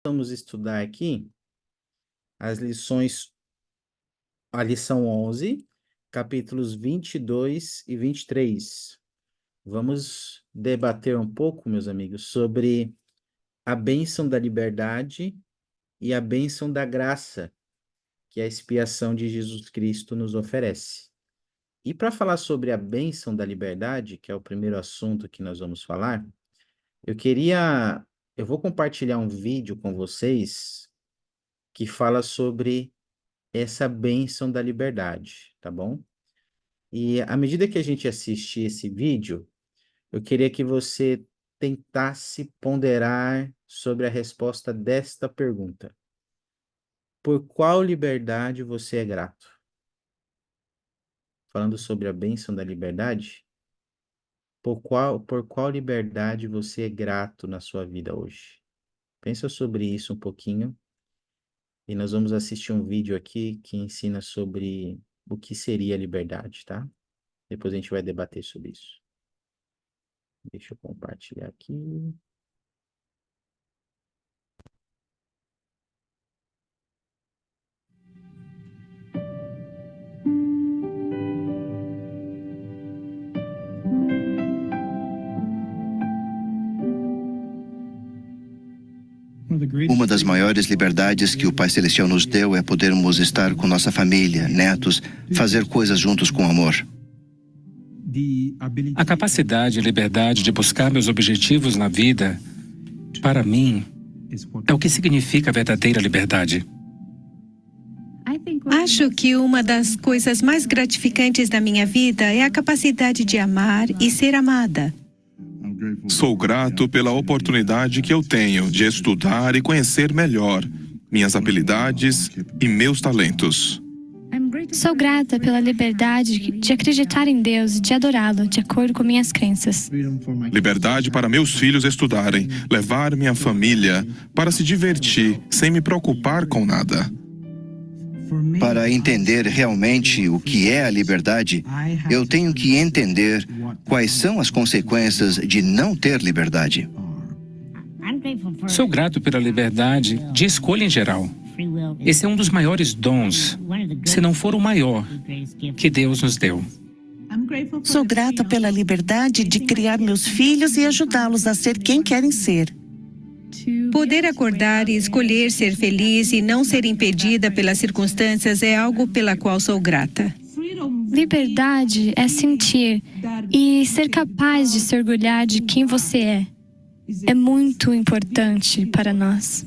Vamos estudar aqui as lições, a lição 11, capítulos 22 e 23. Vamos debater um pouco, meus amigos, sobre a bênção da liberdade e a bênção da graça que a expiação de Jesus Cristo nos oferece. E para falar sobre a bênção da liberdade, que é o primeiro assunto que nós vamos falar, eu vou compartilhar um vídeo com vocês que fala sobre essa bênção da liberdade, tá bom? E à medida que a gente assistir esse vídeo, eu queria que você tentasse ponderar sobre a resposta desta pergunta: por qual liberdade você é grato? Falando sobre a bênção da liberdade, por qual liberdade você é grato na sua vida hoje? Pensa sobre isso um pouquinho e nós vamos assistir um vídeo aqui que ensina sobre o que seria a liberdade, tá? Depois a gente vai debater sobre isso. Deixa eu compartilhar aqui. Uma das maiores liberdades que o Pai Celestial nos deu é podermos estar com nossa família, netos, fazer coisas juntos com amor. A capacidade e liberdade de buscar meus objetivos na vida, para mim, é o que significa a verdadeira liberdade. Acho que uma das coisas mais gratificantes da minha vida é a capacidade de amar e ser amada. Sou grato pela oportunidade que eu tenho de estudar e conhecer melhor minhas habilidades e meus talentos. Sou grata pela liberdade de acreditar em Deus e de adorá-lo de acordo com minhas crenças. Liberdade para meus filhos estudarem, levar minha família para se divertir sem me preocupar com nada. Para entender realmente o que é a liberdade, eu tenho que entender quais são as consequências de não ter liberdade. Sou grato pela liberdade de escolha em geral. Esse é um dos maiores dons, se não for o maior, que Deus nos deu. Sou grata pela liberdade de criar meus filhos e ajudá-los a ser quem querem ser. Poder acordar e escolher ser feliz e não ser impedida pelas circunstâncias é algo pela qual sou grata. Liberdade é sentir e ser capaz de se orgulhar de quem você é. É muito importante para nós.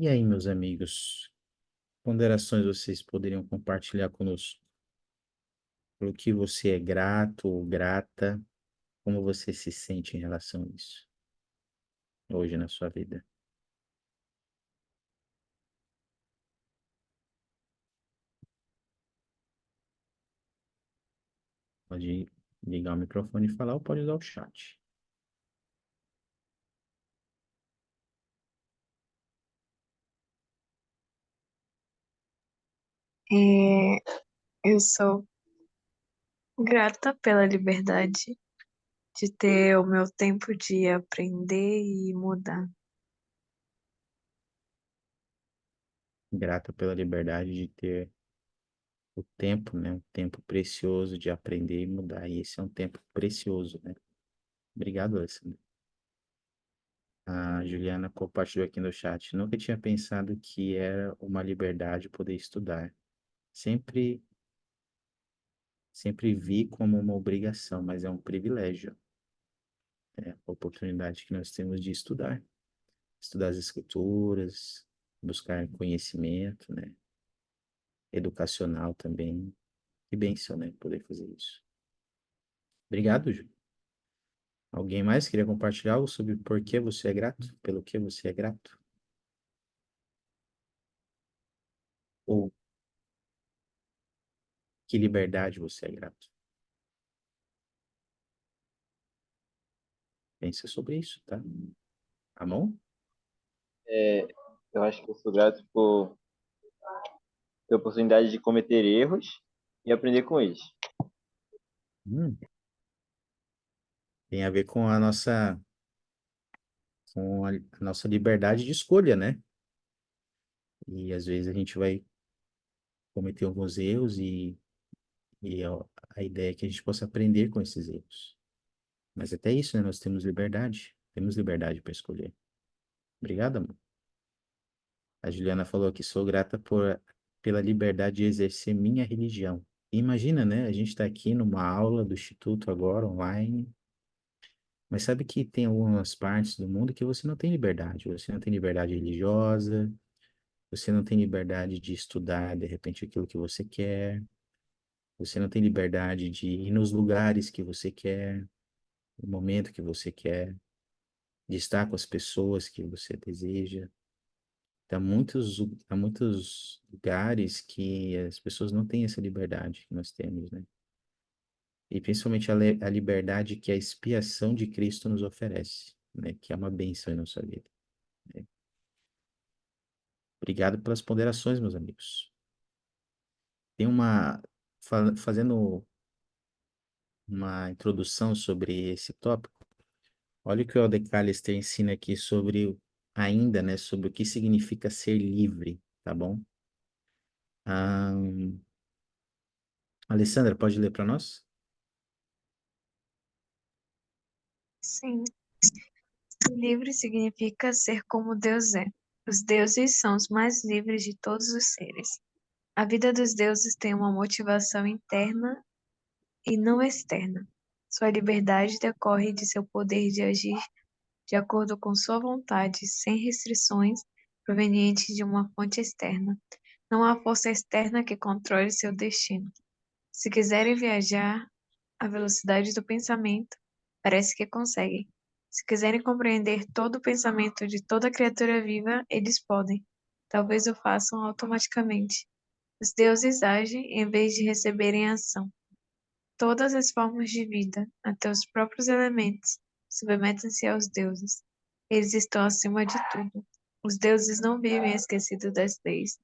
E aí, meus amigos, ponderações vocês poderiam compartilhar conosco? Pelo que você é grato ou grata, como você se sente em relação a isso, hoje na sua vida? Pode ligar o microfone e falar ou pode usar o chat. É, eu sou grata pela liberdade de ter o meu tempo de aprender e mudar. Grata pela liberdade de ter o tempo, né? Um tempo precioso de aprender e mudar. E esse é um tempo precioso, né? Obrigado, Alessandro. A Juliana compartilhou aqui no chat. Nunca tinha pensado que era uma liberdade poder estudar. Sempre, Sempre vi como uma obrigação, mas é um privilégio. É a oportunidade que nós temos de estudar. Estudar as escrituras, buscar conhecimento, né? Educacional também. Que bênção, né? Poder fazer isso. Obrigado, Ju. Alguém mais queria compartilhar algo sobre por que você é grato? Pelo que você é grato? Ou que liberdade você é grato? Pensa sobre isso, tá? Tá bom? Eu acho que eu sou grato por ter a oportunidade de cometer erros e aprender com eles. Hum, tem a ver com a nossa liberdade de escolha, né? E às vezes a gente vai cometer alguns erros e a ideia é que a gente possa aprender com esses erros. Mas até isso, né? Nós temos liberdade para escolher. Obrigado, amor. A Juliana falou que sou grata pela liberdade de exercer minha religião. Imagina, né? A gente está aqui numa aula do Instituto agora, online, mas sabe que tem algumas partes do mundo que você não tem liberdade. Você não tem liberdade religiosa, você não tem liberdade de estudar, de repente, aquilo que você quer, você não tem liberdade de ir nos lugares que você quer, no momento que você quer, de estar com as pessoas que você deseja. Há muitos lugares que as pessoas não têm essa liberdade que nós temos, né? E principalmente a liberdade que a expiação de Cristo nos oferece, né? Que é uma bênção em nossa vida, né? Obrigado pelas ponderações, meus amigos. Tem fazendo uma introdução sobre esse tópico. Olha o que o Aldec Callister ensina aqui ainda, né? Sobre o que significa ser livre, tá bom? Ahn, Alessandra, pode ler para nós? Sim, livre significa ser como Deus é. Os deuses são os mais livres de todos os seres. A vida dos deuses tem uma motivação interna e não externa. Sua liberdade decorre de seu poder de agir de acordo com sua vontade, sem restrições provenientes de uma fonte externa. Não há força externa que controle seu destino. Se quiserem viajar à velocidade do pensamento, parece que conseguem. Se quiserem compreender todo o pensamento de toda criatura viva, eles podem. Talvez o façam automaticamente. Os deuses agem em vez de receberem ação. Todas as formas de vida, até os próprios elementos, submetem-se aos deuses. Eles estão acima de tudo. Os deuses não vivem esquecidos das leis,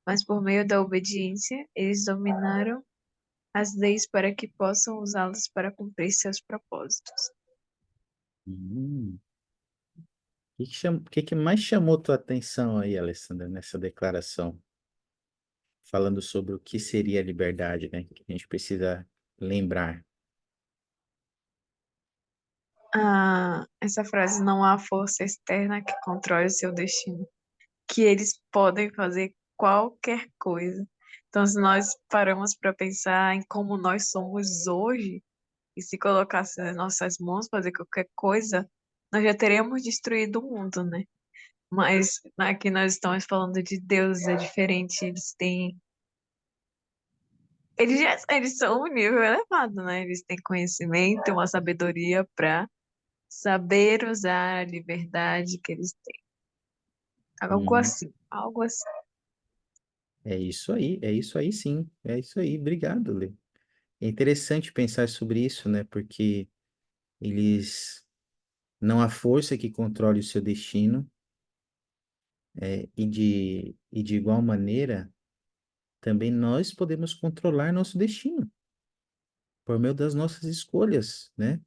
mas por meio da obediência, eles dominaram as leis para que possam usá-las para cumprir seus propósitos. Hum. O que que mais chamou tua atenção aí, Alessandra, nessa declaração? Falando sobre o que seria a liberdade, né? Que a gente precisa lembrar. Essa frase, não há força externa que controle o seu destino, que eles podem fazer qualquer coisa. Então, se nós paramos para pensar em como nós somos hoje, e se colocasse nas nossas mãos fazer qualquer coisa, nós já teríamos destruído o mundo, né? Mas aqui nós estamos falando de Deus, é diferente, eles são um nível elevado, né? Eles têm conhecimento, uma sabedoria para saber usar a liberdade que eles têm. Algo Uhum. assim, algo assim. É isso aí sim. É isso aí. Obrigado, Lê. É interessante pensar sobre isso, né? Porque eles não há força que controle o seu destino, e de igual maneira, também nós podemos controlar nosso destino por meio das nossas escolhas, né?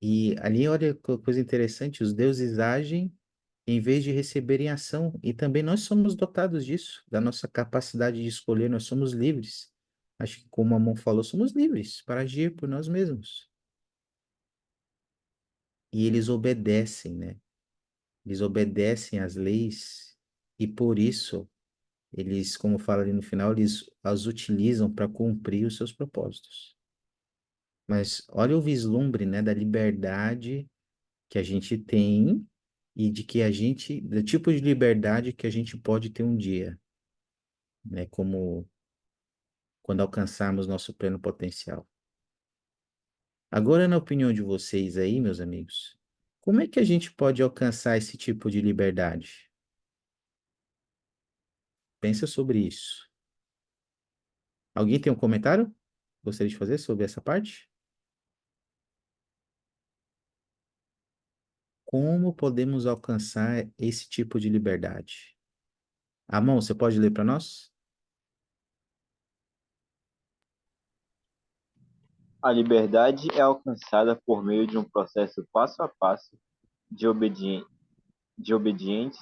E ali, olha que coisa interessante, os deuses agem em vez de receberem ação, e também nós somos dotados disso, da nossa capacidade de escolher, nós somos livres. Acho que, como a Amon falou, somos livres para agir por nós mesmos. E eles obedecem, né? Eles obedecem às leis, e por isso eles, como fala ali no final, eles as utilizam para cumprir os seus propósitos. Mas olha o vislumbre, né, da liberdade que a gente tem e de que a gente, do tipo de liberdade que a gente pode ter um dia, né, como quando alcançarmos nosso pleno potencial. Agora, na opinião de vocês aí, meus amigos, como é que a gente pode alcançar esse tipo de liberdade? Pensa sobre isso. Alguém tem um comentário? Gostaria de fazer sobre essa parte? Como podemos alcançar esse tipo de liberdade? Amon, você pode ler para nós? A liberdade é alcançada por meio de um processo passo a passo de obediente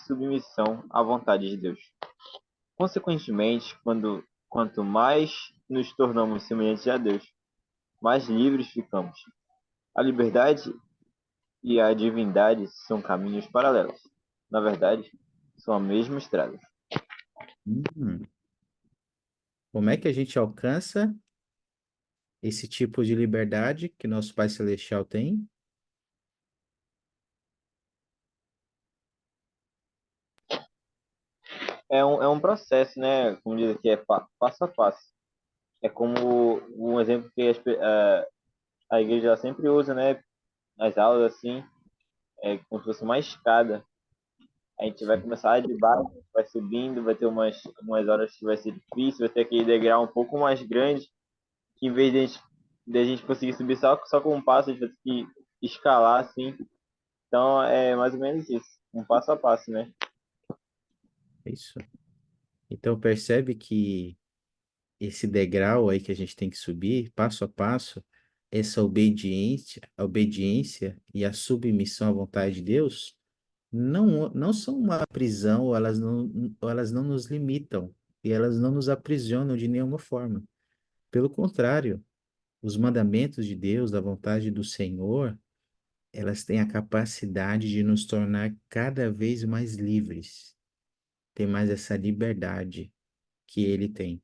submissão à vontade de Deus. Consequentemente, quanto mais nos tornamos semelhantes a Deus, mais livres ficamos. A liberdade e a divindade são caminhos paralelos. Na verdade, são a mesma estrada. Hum, Como é que a gente alcança esse tipo de liberdade que nosso Pai Celestial tem? É um processo, né? Como diz aqui, é passo a passo. É como um exemplo que a igreja sempre usa, né? Nas aulas, assim, é como se fosse uma escada. A gente vai Sim. começar de baixo, vai subindo, vai ter umas horas que vai ser difícil, vai ter aquele degrau um pouco mais grande, que em vez de a gente conseguir subir só com um passo, a gente vai ter que escalar, assim. Então, é mais ou menos isso, um passo a passo, né? É isso. Então percebe que esse degrau aí que a gente tem que subir, passo a passo, essa obediência e a submissão à vontade de Deus, não são uma prisão, ou elas não nos limitam, e elas não nos aprisionam de nenhuma forma. Pelo contrário, os mandamentos de Deus, da vontade do Senhor, elas têm a capacidade de nos tornar cada vez mais livres, ter mais essa liberdade que Ele tem.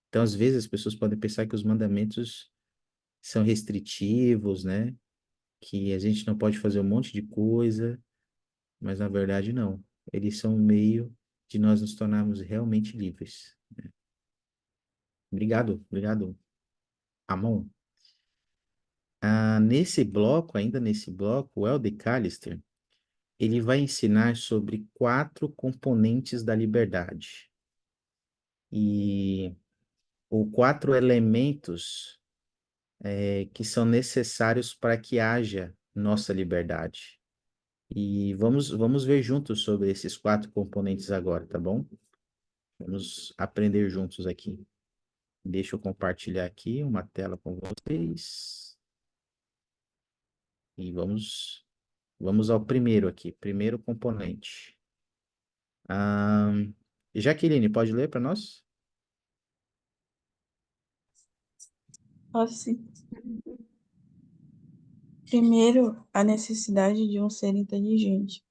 Então, às vezes, as pessoas podem pensar que os mandamentos são restritivos, né? Que a gente não pode fazer um monte de coisa, mas na verdade não. Eles são um meio de nós nos tornarmos realmente livres. Obrigado, Amon. Ainda nesse bloco, o Elder Callister, ele vai ensinar sobre 4 componentes da liberdade. E ou 4 elementos que são necessários para que haja nossa liberdade. E vamos ver juntos sobre esses 4 componentes agora, tá bom? Vamos aprender juntos aqui. Deixa eu compartilhar aqui uma tela com vocês. E vamos ao primeiro aqui, primeiro componente. Jaqueline, pode ler para nós? Posso. Primeiro, a necessidade de um ser inteligente.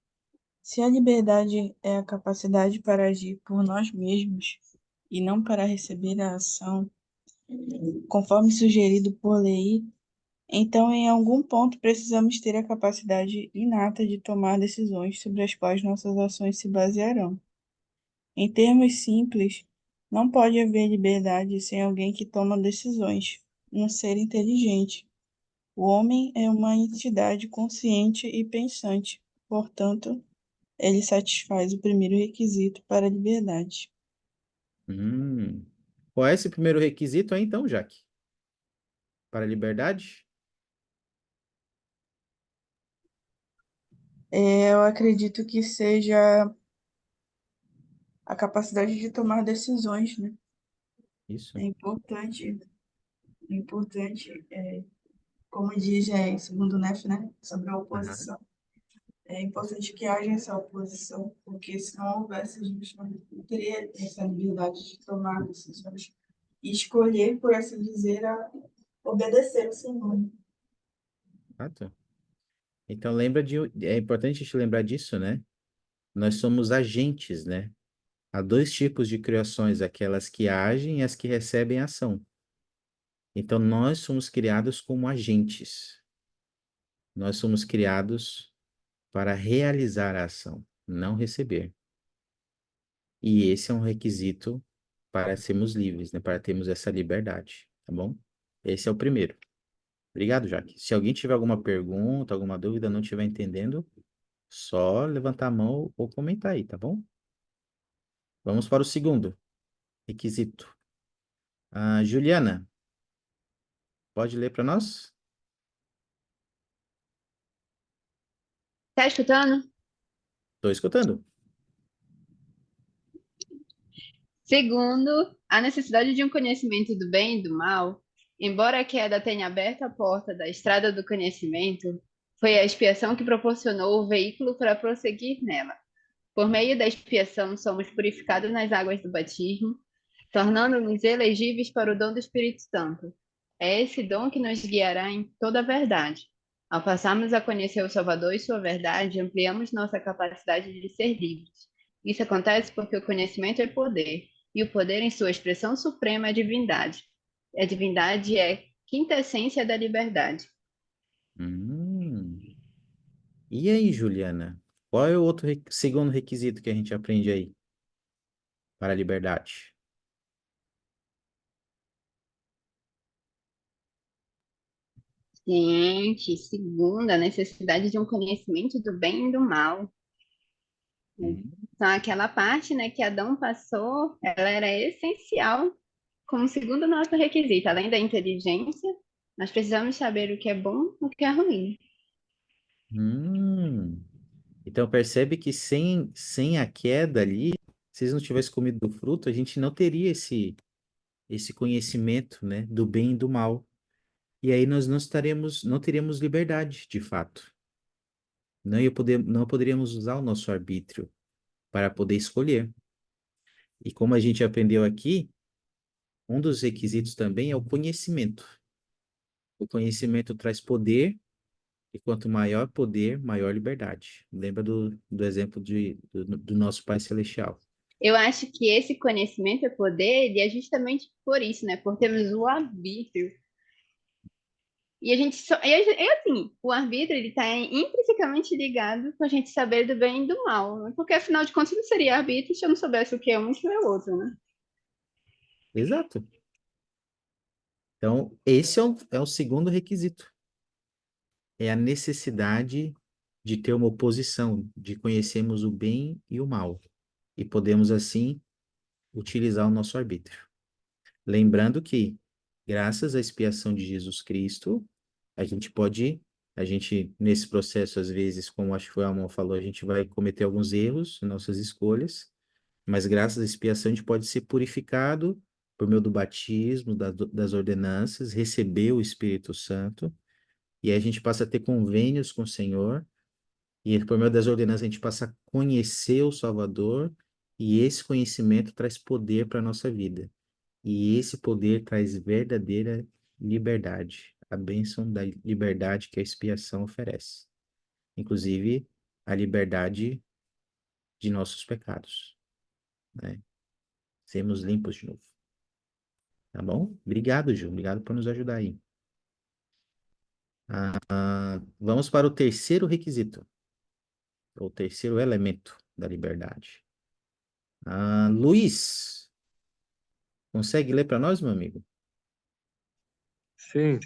Se a liberdade é a capacidade para agir por nós mesmos e não para receber a ação, conforme sugerido por lei, então em algum ponto precisamos ter a capacidade inata de tomar decisões sobre as quais nossas ações se basearão. Em termos simples, não pode haver liberdade sem alguém que toma decisões, um ser inteligente. O homem é uma entidade consciente e pensante, portanto, ele satisfaz o primeiro requisito para a liberdade. Hum. Qual é esse primeiro requisito aí, então, Jaque? Para a liberdade? Eu acredito que seja a capacidade de tomar decisões, né? Isso. É importante, como diz segundo o Neff, né, sobre a Aham. oposição. É importante que haja essa oposição, porque se não houvesse, a gente não teria essa liberdade de tomar decisões e escolher, por assim dizer, a obedecer o Senhor. Fato. Então, é importante a gente lembrar disso, né? Nós somos agentes, né? Há dois tipos de criações, aquelas que agem e as que recebem ação. Então, nós somos criados como agentes. Nós somos criados para realizar a ação, não receber. E esse é um requisito para sermos livres, né? Para termos essa liberdade, tá bom? Esse é o primeiro. Obrigado, Jaque. Se alguém tiver alguma pergunta, alguma dúvida, não estiver entendendo, só levantar a mão ou comentar aí, tá bom? Vamos para o segundo requisito. Juliana, pode ler para nós? Tá escutando? Estou escutando. Segundo, a necessidade de um conhecimento do bem e do mal, embora a queda tenha aberto a porta da estrada do conhecimento, foi a expiação que proporcionou o veículo para prosseguir nela. Por meio da expiação, somos purificados nas águas do batismo, tornando-nos elegíveis para o dom do Espírito Santo. É esse dom que nos guiará em toda a verdade. Ao passarmos a conhecer o Salvador e sua verdade, ampliamos nossa capacidade de ser livres. Isso acontece porque o conhecimento é poder, e o poder, em sua expressão suprema, é divindade. A divindade é quinta essência da liberdade. Hum. E aí, Juliana? Qual é o outro segundo requisito que a gente aprende aí para a liberdade? Gente, segunda, a necessidade de um conhecimento do bem e do mal. Hum. Então, aquela parte, né, que Adão passou, ela era essencial como segundo nosso requisito. Além da inteligência, nós precisamos saber o que é bom e o que é ruim. Hum. Então percebe que sem a queda ali, se eles não tivessem comido do fruto, a gente não teria esse conhecimento, né, do bem e do mal. E aí nós não teríamos liberdade, de fato. Não poderíamos usar o nosso arbítrio para poder escolher. E como a gente aprendeu aqui, um dos requisitos também é o conhecimento. O conhecimento traz poder, e quanto maior poder, maior liberdade. Lembra do exemplo do nosso Pai Celestial. Eu acho que esse conhecimento é poder, e é justamente por isso, né? Por termos o arbítrio. E a gente só. É assim, o arbítrio ele está intrinsecamente ligado com a gente saber do bem e do mal, né? Porque afinal de contas não seria arbítrio se eu não soubesse o que é um e o que é o outro, né? Exato. Então, esse é o segundo requisito. É a necessidade de ter uma oposição, de conhecermos o bem e o mal. E podemos, assim, utilizar o nosso arbítrio. Lembrando que, graças à expiação de Jesus Cristo, nesse processo, às vezes, como acho que foi a Amon falou, a gente vai cometer alguns erros em nossas escolhas, mas graças à expiação a gente pode ser purificado por meio do batismo, das ordenanças, receber o Espírito Santo, e aí a gente passa a ter convênios com o Senhor, e por meio das ordenanças a gente passa a conhecer o Salvador, e esse conhecimento traz poder para a nossa vida. E esse poder traz verdadeira liberdade, a bênção da liberdade que a expiação oferece. Inclusive, a liberdade de nossos pecados, né? Sermos limpos de novo. Tá bom? Obrigado, Ju. Obrigado por nos ajudar aí. Vamos para o terceiro requisito, o terceiro elemento da liberdade. Luiz, consegue ler para nós, meu amigo? Sim.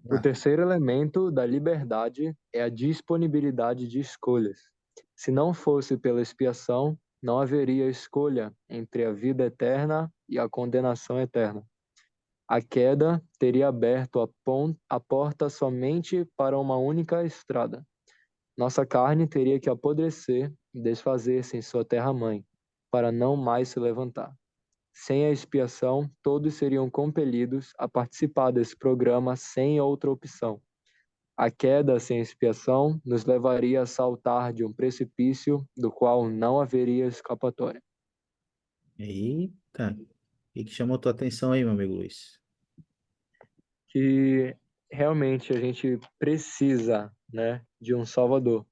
O Ah, terceiro elemento da liberdade é a disponibilidade de escolhas. Se não fosse pela expiação, não haveria escolha entre a vida eterna e a condenação eterna. A queda teria aberto a porta somente para uma única estrada. Nossa carne teria que apodrecer e desfazer-se em sua terra-mãe, para não mais se levantar. Sem a expiação, todos seriam compelidos a participar desse programa sem outra opção. A queda sem expiação nos levaria a saltar de um precipício do qual não haveria escapatória. eita, o que chamou tua atenção aí, meu amigo Luiz? Que realmente a gente precisa, né, de um Salvador.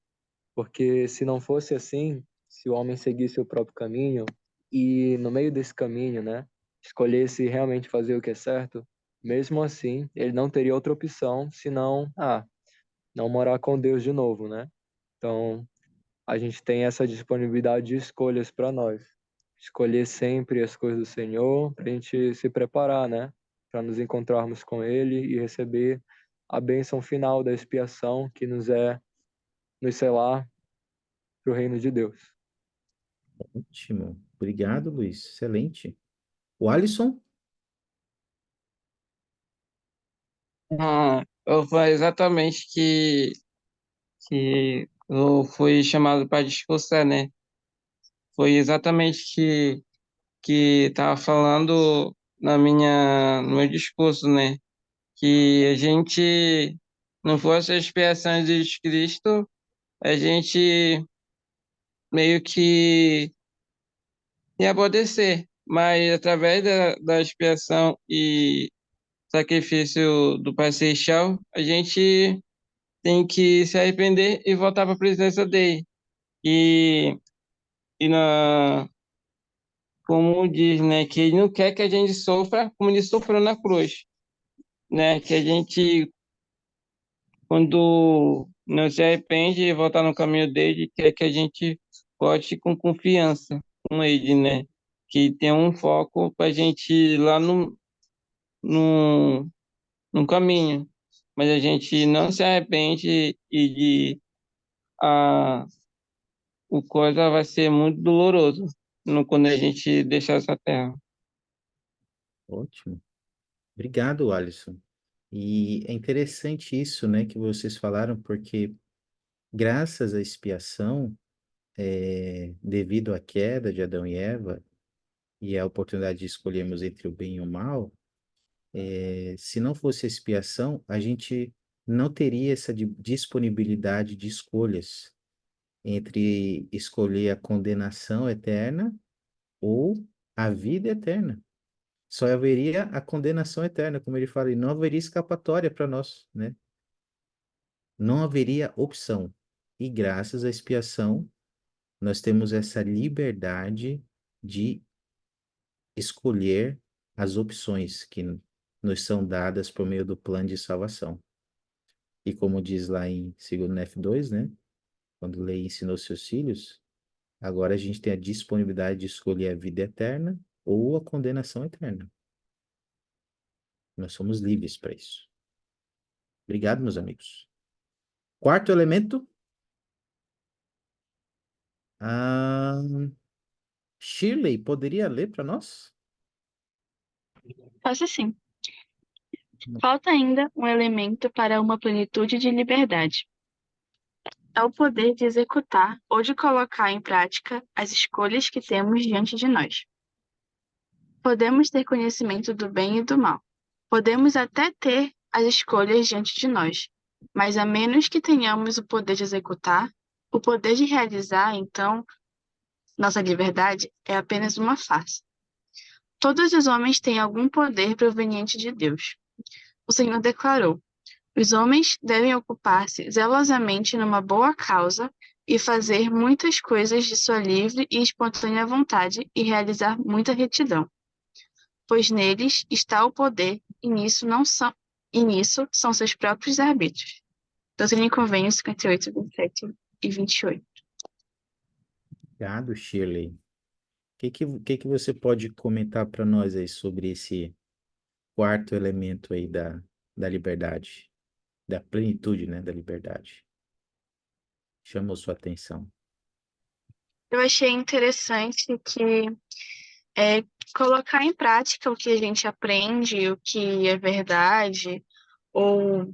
Porque se não fosse assim, se o homem seguisse o próprio caminho e no meio desse caminho, né, escolhesse realmente fazer o que é certo, mesmo assim, ele não teria outra opção senão, não morar com Deus de novo, né? Então, a gente tem essa disponibilidade de escolhas para nós. Escolher sempre as coisas do Senhor, para a gente se preparar, né? Para nos encontrarmos com Ele e receber a bênção final da expiação que nos selar para o reino de Deus. Ótimo. Obrigado, Luiz. Excelente. O Alisson? Foi exatamente que eu fui chamado para discursar, né? Foi exatamente que estava falando no meu discurso, né? Que a gente não fosse a expiação de Jesus Cristo, a gente meio que ia padecer, mas através da expiação e sacrifício do Pai Celestial, a gente tem que se arrepender e voltar para a presença dele. E, como diz, né, que ele não quer que a gente sofra como ele sofreu na cruz, né, que a gente, quando não se arrepende e voltar no caminho dele, quer que a gente volte com confiança com ele, né, que tem um foco para a gente ir lá no, no caminho, mas a gente não se arrepende a, o coisa vai ser muito doloroso quando a gente deixar essa terra. Ótimo. Obrigado, Alisson. E é interessante isso, né, que vocês falaram, porque graças à expiação, devido à queda de Adão e Eva e à oportunidade de escolhermos entre o bem e o mal, se não fosse a expiação, a gente não teria essa disponibilidade de escolhas entre escolher a condenação eterna ou a vida eterna. Só haveria a condenação eterna, como ele fala, e não haveria escapatória para nós, né? Não haveria opção. E graças à expiação, nós temos essa liberdade de escolher as opções que nos são dadas por meio do plano de salvação. E como diz lá em 2 F2, né? Quando Lei ensinou seus filhos, agora a gente tem a disponibilidade de escolher a vida eterna ou a condenação eterna. Nós somos livres para isso. Obrigado, meus amigos. Quarto elemento. Shirley, poderia ler para nós? Posso sim. Falta ainda um elemento para uma plenitude de liberdade. É o poder de executar ou de colocar em prática as escolhas que temos diante de nós. Podemos ter conhecimento do bem e do mal. Podemos até ter as escolhas diante de nós, mas a menos que tenhamos o poder de executar, o poder de realizar, então, nossa liberdade é apenas uma farsa. Todos os homens têm algum poder proveniente de Deus. O Senhor declarou: os homens devem ocupar-se zelosamente numa boa causa e fazer muitas coisas de sua livre e espontânea vontade e realizar muita retidão. Pois neles está o poder e nisso são seus próprios arbítrios. Doutrina e Convênios 58, 27 e 28. Obrigado, Shirley. O que você pode comentar para nós aí sobre esse quarto elemento aí da liberdade, da plenitude, né, da liberdade? Chamou sua atenção. Eu achei interessante que colocar em prática o que a gente aprende, o que é verdade, ou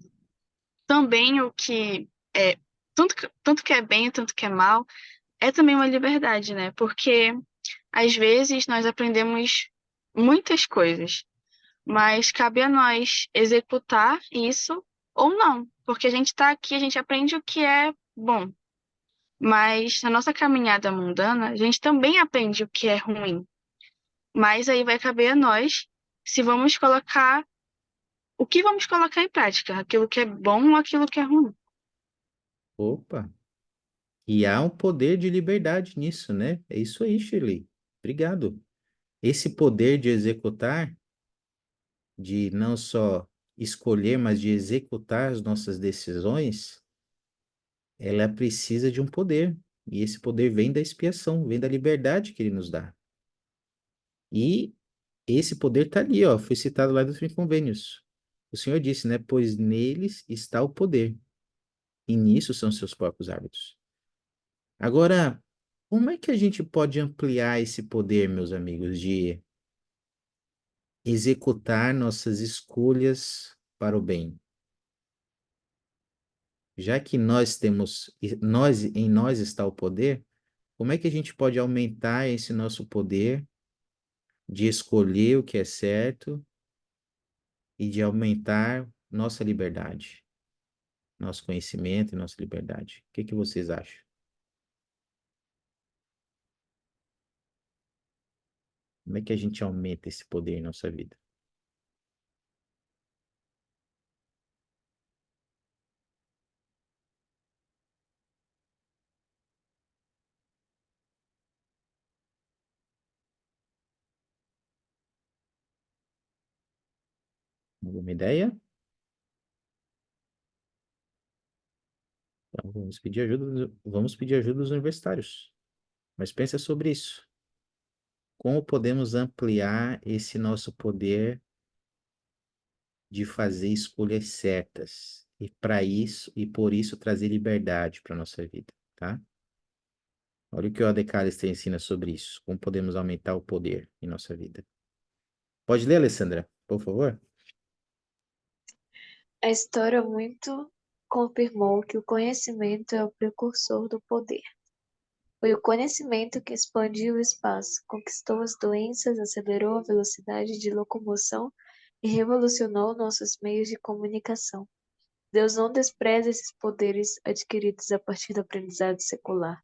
também o que é tanto que é bem, tanto que é mal, é também uma liberdade, né? Porque às vezes nós aprendemos muitas coisas, mas cabe a nós executar isso ou não, porque a gente está aqui, a gente aprende o que é bom, mas na nossa caminhada mundana, a gente também aprende o que é ruim. Mas aí vai caber a nós se vamos colocar o que vamos colocar em prática, aquilo que é bom ou aquilo que é ruim. Opa, E há um poder de liberdade nisso, né? É isso aí, Shirley. Obrigado. Esse poder de executar, de não só escolher, mas de executar as nossas decisões, ela precisa de um poder. E esse poder vem da expiação, vem da liberdade que ele nos dá. E esse poder está ali, ó, foi citado lá dos Convênios. O Senhor disse, né? Pois neles está o poder, e nisso são seus próprios hábitos. Agora, como é que a gente pode ampliar esse poder, meus amigos, de executar nossas escolhas para o bem? Já que nós temos, em nós está o poder, como é que a gente pode aumentar esse nosso poder de escolher o que é certo e de aumentar nossa liberdade, nosso conhecimento e nossa liberdade? O que que vocês acham? Como é que a gente aumenta esse poder em nossa vida? Alguma ideia? Então, vamos pedir ajuda dos universitários. Mas pensa sobre isso. Como podemos ampliar esse nosso poder de fazer escolhas certas e para isso e por isso trazer liberdade para nossa vida, tá? Olha o que o Adecallister ensina sobre isso. Como podemos aumentar o poder em nossa vida. Pode ler, Alessandra, por favor? A história muito confirmou que o conhecimento é o precursor do poder. Foi o conhecimento que expandiu o espaço, conquistou as doenças, acelerou a velocidade de locomoção e revolucionou nossos meios de comunicação. Deus não despreza esses poderes adquiridos a partir do aprendizado secular.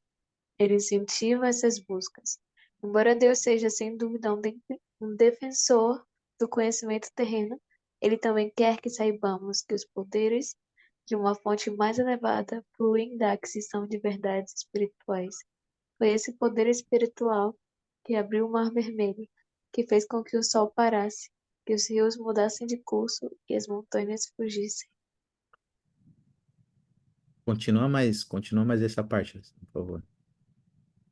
Ele incentiva essas buscas. Embora Deus seja sem dúvida um defensor do conhecimento terreno, ele também quer que saibamos que os poderes de uma fonte mais elevada fluem da aquisição de verdades espirituais. Foi esse poder espiritual que abriu o Mar Vermelho, que fez com que o sol parasse, que os rios mudassem de curso e as montanhas fugissem. Continua mais essa parte, por favor.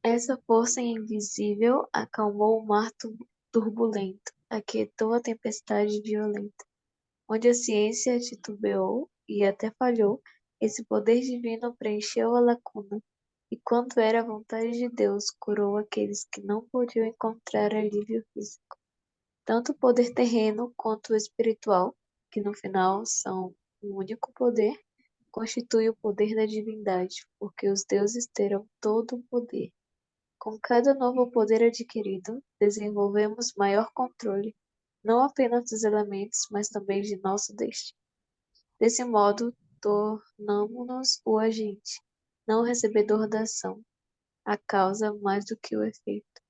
Essa força invisível acalmou o mar turbulento, aquietou a tempestade violenta. Onde a ciência titubeou e até falhou, esse poder divino preencheu a lacuna, e quando era a vontade de Deus, curou aqueles que não podiam encontrar alívio físico. Tanto o poder terreno quanto o espiritual, que no final são um único poder, constitui o poder da divindade, porque os deuses terão todo o poder. Com cada novo poder adquirido, desenvolvemos maior controle, não apenas dos elementos, mas também de nosso destino. Desse modo, tornamo-nos o agente, não o recebedor da ação, a causa mais do que o efeito.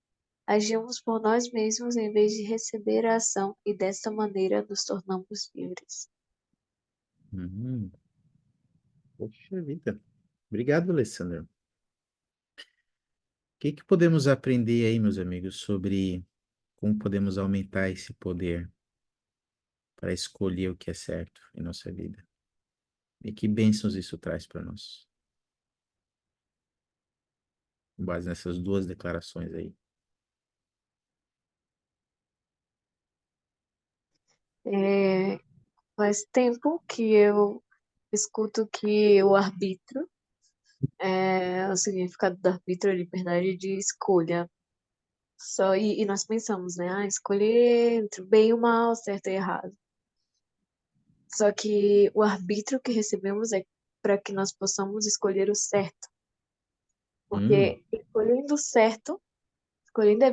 Agimos por nós mesmos em vez de receber a ação e desta maneira nos tornamos livres. Poxa vida. Obrigado, Alessandra. O que que podemos aprender aí, meus amigos, sobre como podemos aumentar esse poder para escolher o que é certo em nossa vida? E que bênçãos isso traz para nós? Com base nessas duas declarações aí. Faz tempo que eu escuto que o arbítrio, o significado do arbítrio é liberdade de escolha. E nós pensamos, né? Escolher entre o bem e o mal, certo e errado. Só que o arbítrio que recebemos é para que nós possamos escolher o certo. Porque escolhendo o certo, escolhendo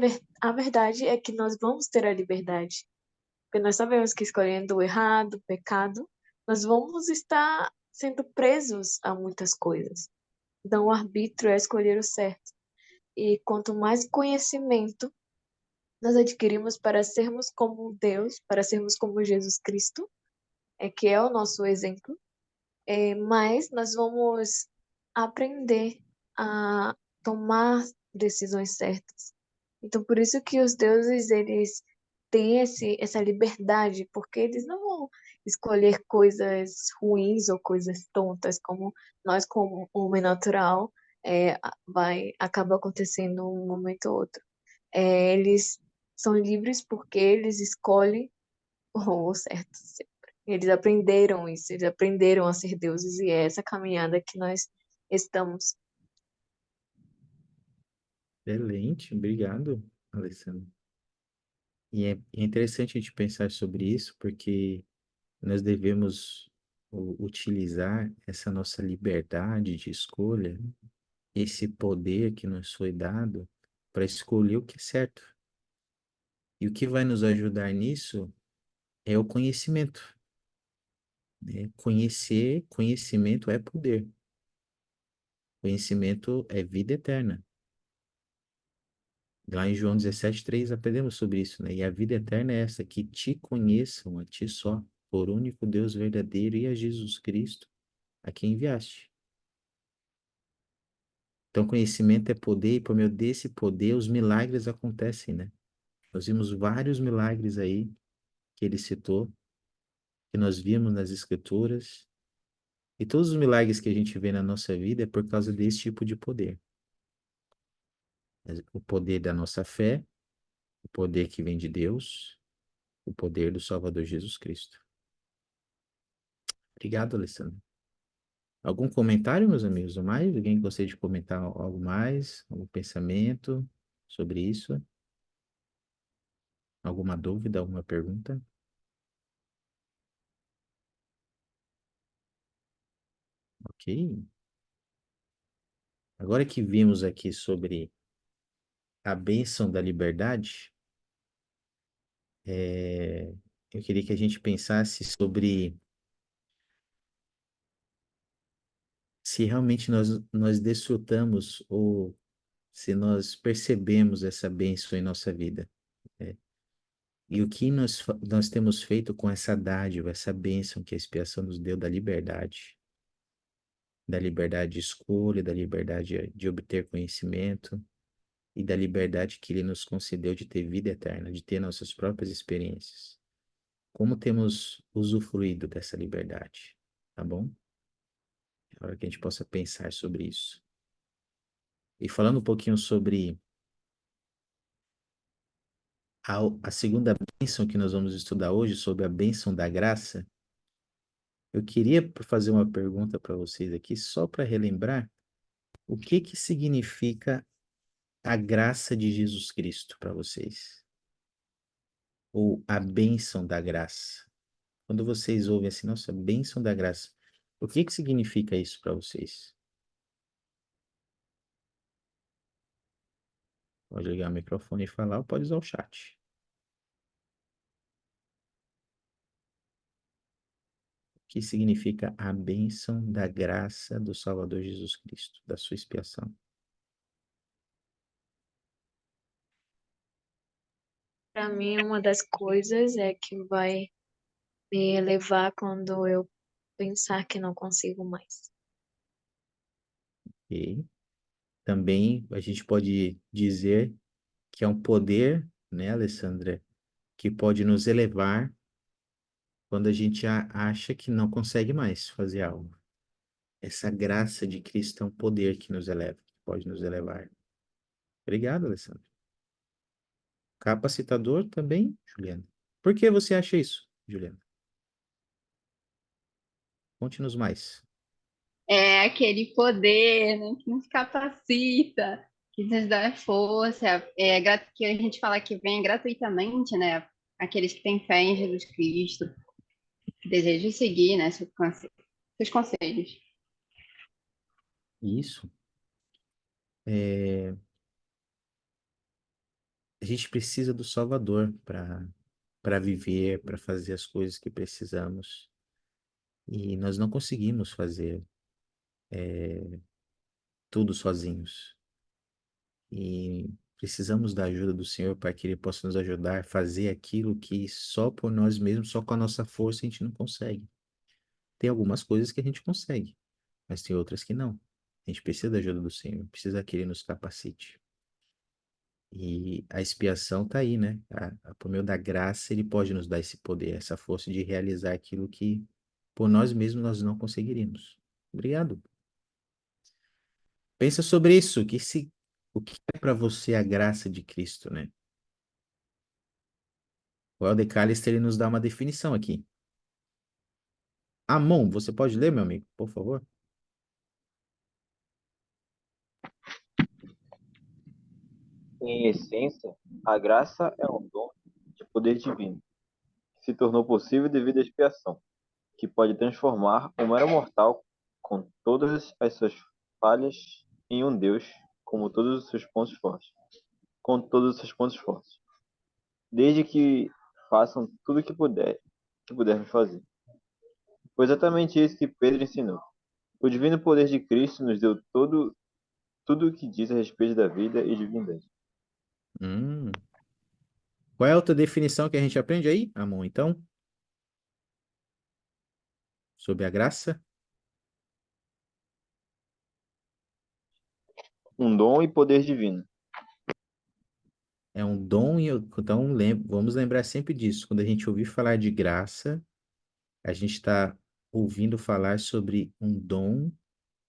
a verdade, é que nós vamos ter a liberdade. Porque nós sabemos que escolhendo o errado, o pecado, nós vamos estar sendo presos a muitas coisas. Então, o arbítrio é escolher o certo. E quanto mais conhecimento nós adquirimos para sermos como Deus, para sermos como Jesus Cristo, que é o nosso exemplo, mais nós vamos aprender a tomar decisões certas. Então, por isso que os deuses, eles têm essa liberdade, porque eles não vão escolher coisas ruins ou coisas tontas, como nós, como homem natural, acaba acontecendo um momento ou outro. Eles são livres porque eles escolhem o certo sempre. Eles aprenderam isso, eles aprenderam a ser deuses, e é essa caminhada que nós estamos. Excelente, obrigado, Alessandro. E é interessante a gente pensar sobre isso, porque nós devemos utilizar essa nossa liberdade de escolha, esse poder que nos foi dado, para escolher o que é certo. E o que vai nos ajudar nisso é o conhecimento, né? Conhecimento é poder. Conhecimento é vida eterna. Lá em João 17:3 aprendemos sobre isso, né? E a vida eterna é essa, que te conheçam a ti só, por único Deus verdadeiro, e a Jesus Cristo, a quem enviaste. Então, conhecimento é poder, e por meio desse poder, os milagres acontecem, né? Nós vimos vários milagres aí que ele citou, que nós vimos nas Escrituras, e todos os milagres que a gente vê na nossa vida é por causa desse tipo de poder. O poder da nossa fé, o poder que vem de Deus, o poder do Salvador Jesus Cristo. Obrigado, Alessandro. Algum comentário, meus amigos, ou mais? Alguém gostaria de comentar algo mais? Algum pensamento sobre isso? Alguma dúvida, alguma pergunta? Ok. Agora que vimos aqui sobre a bênção da liberdade, eu queria que a gente pensasse sobre se realmente nós desfrutamos ou se nós percebemos essa bênção em nossa vida. Né? E o que nós temos feito com essa dádiva, essa bênção que a expiação nos deu da liberdade de escolha, da liberdade de obter conhecimento e da liberdade que ele nos concedeu de ter vida eterna, de ter nossas próprias experiências. Como temos usufruído dessa liberdade, tá bom? É hora que a gente possa pensar sobre isso. E falando um pouquinho sobre a segunda bênção que nós vamos estudar hoje, sobre a bênção da graça, eu queria fazer uma pergunta para vocês aqui, só para relembrar o que significa a graça de Jesus Cristo para vocês, ou a bênção da graça. Quando vocês ouvem assim, nossa, bênção da graça, o que significa isso para vocês? Pode ligar o microfone e falar, ou pode usar o chat. O que significa a bênção da graça do Salvador Jesus Cristo, da sua expiação? Para mim, uma das coisas é que vai me elevar quando eu pensar que não consigo mais. E também a gente pode dizer que é um poder, né, Alessandra, que pode nos elevar quando a gente acha que não consegue mais fazer algo. Essa graça de Cristo é um poder que nos eleva, que pode nos elevar. Obrigado, Alessandra. Capacitador também, Juliana. Por que você acha isso, Juliana? Conte-nos mais. É aquele poder, né, que nos capacita, que nos dá força, que a gente fala que vem gratuitamente, né? Aqueles que têm fé em Jesus Cristo, que desejam seguir, né, seus conselhos. Isso. A gente precisa do Salvador para viver, para fazer as coisas que precisamos. E nós não conseguimos fazer tudo sozinhos. E precisamos da ajuda do Senhor para que Ele possa nos ajudar a fazer aquilo que só por nós mesmos, só com a nossa força, a gente não consegue. Tem algumas coisas que a gente consegue, mas tem outras que não. A gente precisa da ajuda do Senhor, precisa que Ele nos capacite. E a expiação está aí, né? Por meio da graça, Ele pode nos dar esse poder, essa força de realizar aquilo que por nós mesmos nós não conseguiríamos. Obrigado. Pensa sobre isso, o que é para você a graça de Cristo, né? O Elder Callister, ele nos dá uma definição aqui. Amon, você pode ler, meu amigo, por favor? Em essência, a graça é um dom de poder divino, que se tornou possível devido à expiação, que pode transformar um mero mortal com todas as suas falhas em um Deus como todos os seus pontos fortes, com todos os seus pontos fortes, desde que façam tudo o que pudermos fazer. Foi exatamente isso que Pedro ensinou. O divino poder de Cristo nos deu tudo o que diz a respeito da vida e divindade. Hum. Qual é a outra definição que a gente aprende aí, Amon, então? Sobre a graça? Um dom e poder divino. É um dom, então vamos lembrar sempre disso. Quando a gente ouvir falar de graça, a gente está ouvindo falar sobre um dom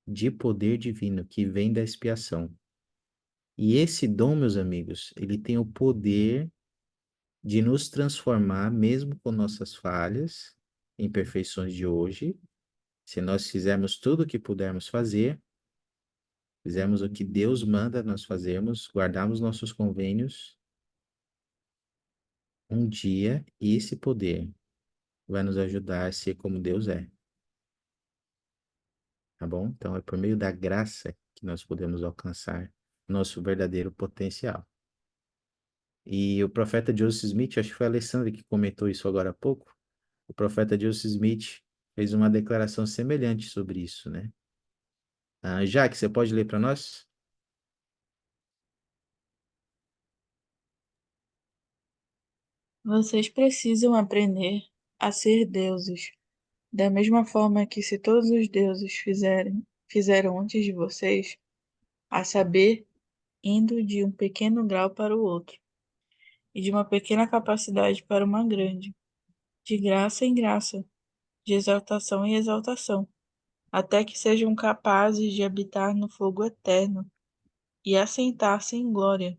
de poder divino que vem da expiação. E esse dom, meus amigos, ele tem o poder de nos transformar, mesmo com nossas falhas, imperfeições de hoje, se nós fizermos tudo o que pudermos fazer, fizermos o que Deus manda nós fazermos, guardarmos nossos convênios, um dia esse poder vai nos ajudar a ser como Deus é. Tá bom? Então é por meio da graça que nós podemos alcançar nosso verdadeiro potencial. E o profeta Joseph Smith, acho que foi a Alessandra que comentou isso agora há pouco, o profeta Joseph Smith fez uma declaração semelhante sobre isso, né? Jaque, você pode ler para nós? Vocês precisam aprender a ser deuses, da mesma forma que se todos os deuses fizeram antes de vocês, a saber, indo de um pequeno grau para o outro, e de uma pequena capacidade para uma grande, de graça em graça, de exaltação em exaltação, até que sejam capazes de habitar no fogo eterno e assentar-se em glória,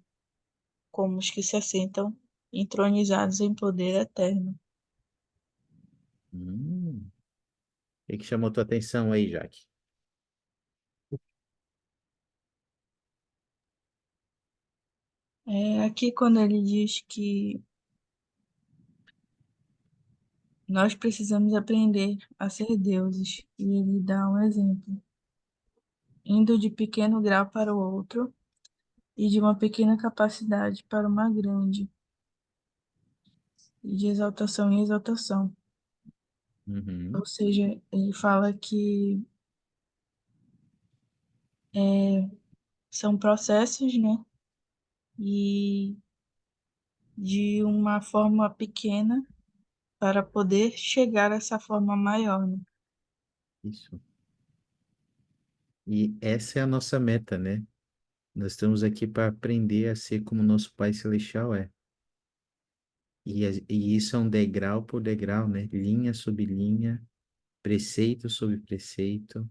como os que se assentam entronizados em poder eterno. O que chamou tua atenção aí, Jaque? Aqui quando ele diz que nós precisamos aprender a ser deuses, e ele dá um exemplo, indo de pequeno grau para o outro e de uma pequena capacidade para uma grande, e de exaltação em exaltação. Ou seja, ele fala que são processos, né? E de uma forma pequena para poder chegar a essa forma maior, né? Isso. E essa é a nossa meta, né? Nós estamos aqui para aprender a ser como nosso Pai Celestial é. E isso é um degrau por degrau, né? Linha sobre linha, preceito sobre preceito.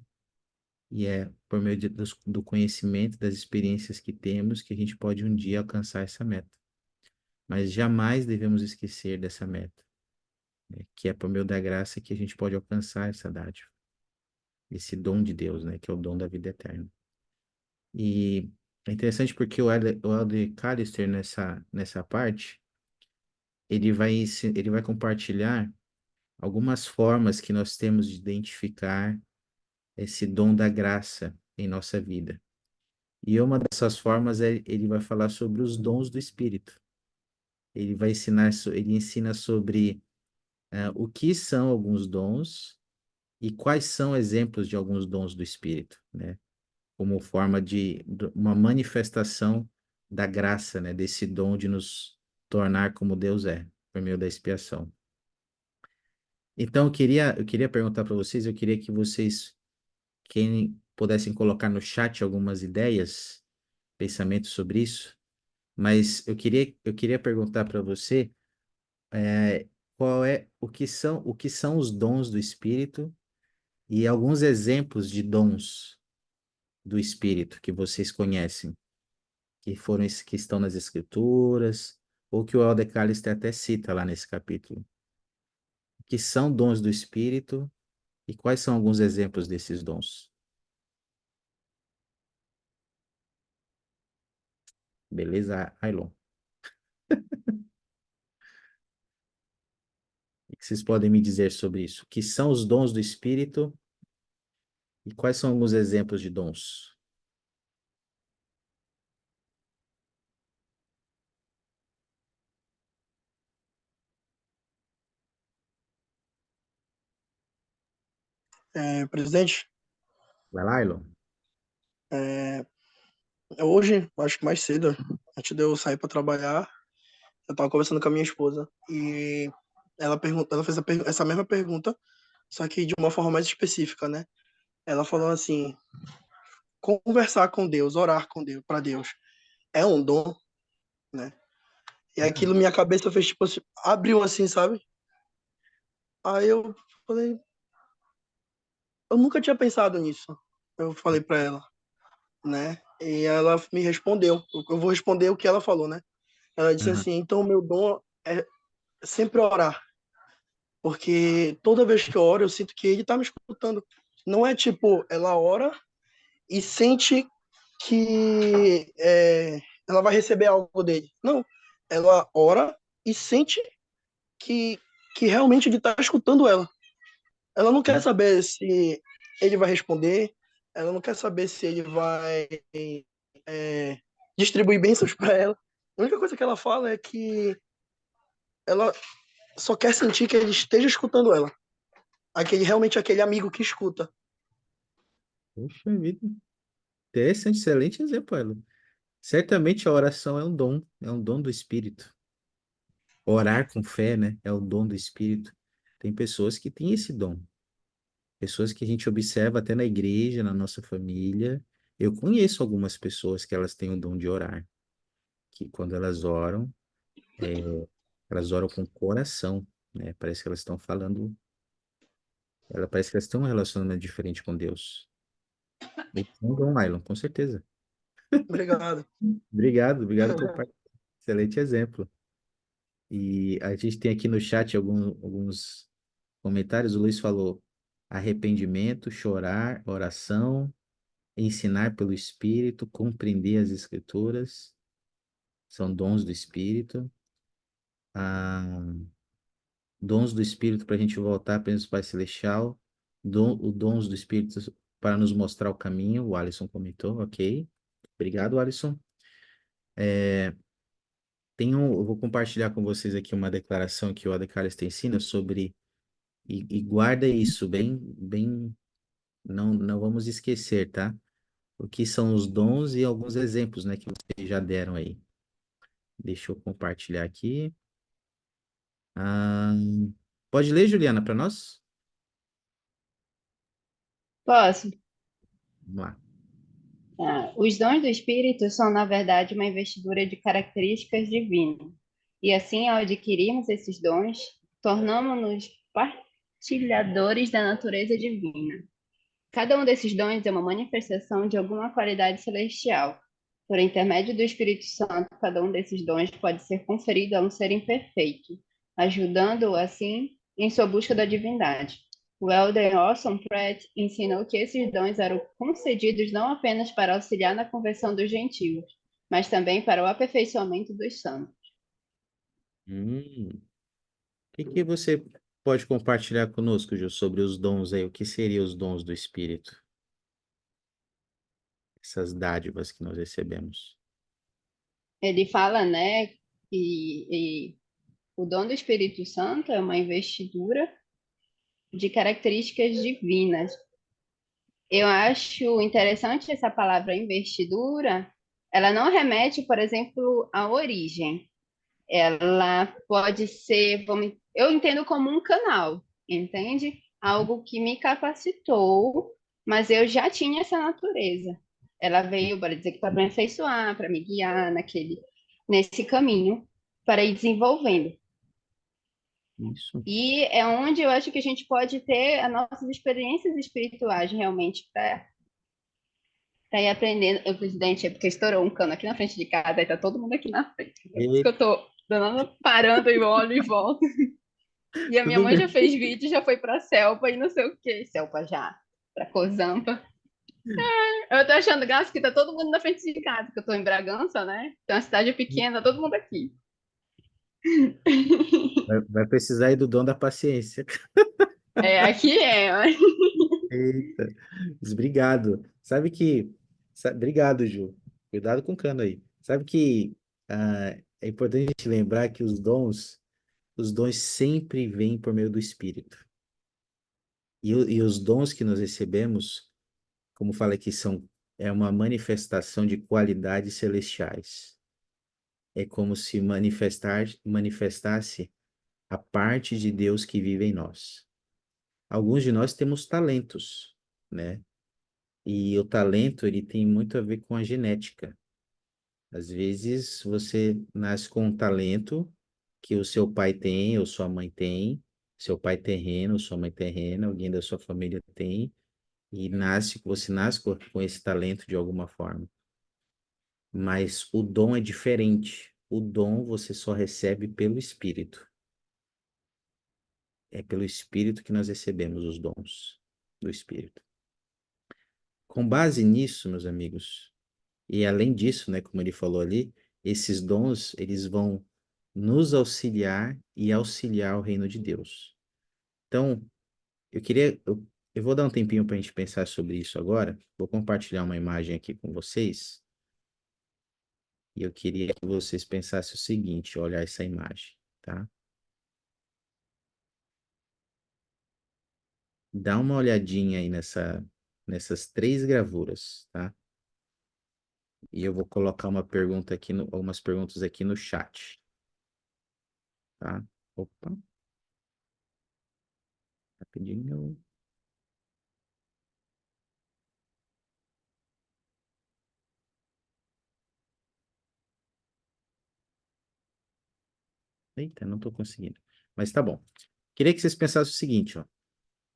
E é por meio do conhecimento, das experiências que temos, que a gente pode um dia alcançar essa meta. Mas jamais devemos esquecer dessa meta, né? Que é por meio da graça que a gente pode alcançar essa dádiva. Esse dom de Deus, né? Que é o dom da vida eterna. E é interessante porque o Elder Callister, nessa parte, ele vai compartilhar algumas formas que nós temos de identificar esse dom da graça em nossa vida. E uma dessas formas ele vai falar sobre os dons do Espírito. Ele ensina sobre o que são alguns dons e quais são exemplos de alguns dons do Espírito, né? Como forma de uma manifestação da graça, né? Desse dom de nos tornar como Deus é, por meio da expiação. Então, eu queria perguntar para vocês, eu queria que vocês, quem pudessem colocar no chat algumas ideias, pensamentos sobre isso, mas eu queria perguntar para você, o que são os dons do Espírito e alguns exemplos de dons do Espírito que vocês conhecem, que foram que estão nas Escrituras, ou que o Elder Callister até cita lá nesse capítulo. O que são dons do Espírito e quais são alguns exemplos desses dons? Beleza, Ailon? O que vocês podem me dizer sobre isso? O que são os dons do Espírito e quais são alguns exemplos de dons? Presidente, Vai lá, Ailon. hoje, acho que mais cedo, antes de eu sair para trabalhar, eu estava conversando com a minha esposa e ela fez essa mesma pergunta, só que de uma forma mais específica, né? Ela falou assim: conversar com Deus, orar com Deus, para Deus, é um dom, né? E aquilo minha cabeça fez tipo assim, abriu assim, sabe? Aí eu falei, eu nunca tinha pensado nisso. Eu falei para ela, né? E ela me respondeu. Eu vou responder o que ela falou, né? Ela disse Uhum. assim: então, meu dom é sempre orar. Porque toda vez que eu oro, eu sinto que ele tá me escutando. Não é tipo, ela ora e sente que ela vai receber algo dele. Não. Ela ora e sente que, que realmente ele tá escutando ela. Ela não quer saber se ele vai responder, ela não quer saber se ele vai distribuir bênçãos para ela. A única coisa que ela fala é que ela só quer sentir que ele esteja escutando ela. Realmente aquele amigo que escuta. Poxa vida. Interessante, excelente exemplo, Ailon. Certamente a oração é um dom do Espírito. Orar com fé, né? É o dom do Espírito. Tem pessoas que têm esse dom. Pessoas que a gente observa até na igreja, na nossa família. Eu conheço algumas pessoas que elas têm o dom de orar, que quando elas oram com o coração, né? Parece que elas estão falando, parece que elas têm um relacionamento diferente com Deus. Esse é um dom, Ailon, com certeza. Obrigado. Obrigado por participar. Excelente exemplo. E a gente tem aqui no chat alguns comentários. O Luiz falou arrependimento, chorar, oração, ensinar pelo Espírito, compreender as Escrituras, são dons do Espírito. Ah, dons do Espírito para a gente voltar para o Pai Celestial, o dons do Espírito para nos mostrar o caminho, o Alisson comentou, ok. Obrigado, Alisson. Eu vou compartilhar com vocês aqui uma declaração que o Adecales te ensina sobre, e guarda isso bem, não vamos esquecer, tá? O que são os dons e alguns exemplos, né, que vocês já deram aí. Deixa eu compartilhar aqui. Ah, pode ler, Juliana, para nós? Posso? Vamos lá. Os dons do Espírito são, na verdade, uma investidura de características divinas. E assim, ao adquirirmos esses dons, tornamos-nos partilhadores da natureza divina. Cada um desses dons é uma manifestação de alguma qualidade celestial. Por intermédio do Espírito Santo, cada um desses dons pode ser conferido a um ser imperfeito, ajudando-o, assim, em sua busca da divindade. O elder Orson Pratt ensinou que esses dons eram concedidos não apenas para auxiliar na conversão dos gentios, mas também para o aperfeiçoamento dos santos. O que você pode compartilhar conosco, Ju, sobre os dons aí? O que seriam os dons do Espírito? Essas dádivas que nós recebemos. Ele fala, né, que o dom do Espírito Santo é uma investidura de características divinas. Eu acho interessante essa palavra investidura. Ela não remete, por exemplo, à origem. Ela pode ser, eu entendo como um canal, entende? Algo que me capacitou mas eu já tinha essa natureza. Ela veio, para dizer que para me aperfeiçoar, para me guiar nesse caminho, para ir desenvolvendo. Isso. E é onde eu acho que a gente pode ter as nossas experiências espirituais realmente para ir aprendendo. O presidente é porque estourou um cano aqui na frente de casa, e tá todo mundo aqui na frente. Por isso que eu tô parando e olho e volto. E a minha Tudo mãe bem. já fez vídeo, já foi pra Selpa e não sei o quê. Selpa já, pra Cozampa. Eu tô achando graça que tá todo mundo na frente de casa, porque eu tô em Bragança, né? Então a cidade é pequena, todo mundo aqui. Vai precisar aí do dom da paciência. É, aqui é. Eita, mas obrigado. Obrigado, Ju. Cuidado com o cano aí. Sabe que é importante a gente lembrar que os dons sempre vêm por meio do Espírito. E os dons que nós recebemos, como fala aqui, é uma manifestação de qualidades celestiais. É como se manifestasse a parte de Deus que vive em nós. Alguns de nós temos talentos, né? E o talento, ele tem muito a ver com a genética. Às vezes, você nasce com um talento que o seu pai tem ou sua mãe tem, seu pai terreno, sua mãe terrena, alguém da sua família tem, e você nasce com esse talento de alguma forma. Mas o dom é diferente. O dom você só recebe pelo Espírito. É pelo Espírito que nós recebemos os dons do Espírito. Com base nisso, meus amigos, e além disso, né, como ele falou ali, esses dons, eles vão nos auxiliar e auxiliar o reino de Deus. Então, eu vou dar um tempinho para a gente pensar sobre isso agora. Vou compartilhar uma imagem aqui com vocês. E eu queria que vocês pensassem o seguinte, olhar essa imagem, tá? Dá uma olhadinha aí nessas três gravuras, tá? E eu vou colocar algumas perguntas aqui no chat, tá? Opa, rapidinho. Eita, não estou conseguindo. Mas tá bom. Queria que vocês pensassem o seguinte, ó.